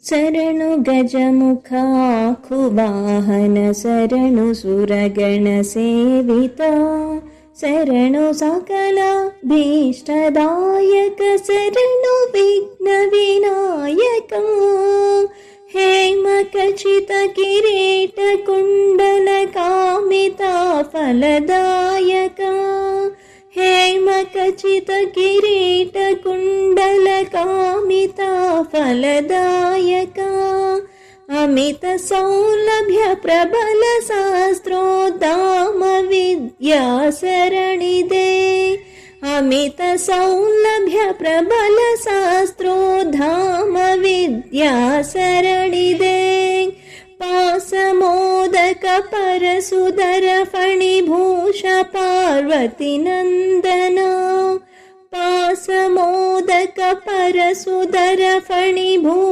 शरणु गजमुखा खुवाहन शरणु सुरगण सेविता शरणु सकला भीष्टदायक शरणु विघ्न विनायका हेमकचित किरीट कुण्डल कामिता फलदायका हेमकचित किरीट कुण्डल कामिता फलदायका अमित सौलभ्य प्रबल शास्त्रोद्दाम विद्या शरणिदे अमित सौलभ्य प्रबल शास्त्रोद्धाम विद्या शरणिदे पासमोदक परसुदर फणिभूष पार्वती नन्दना पासमोदक परसुदर फणिभूष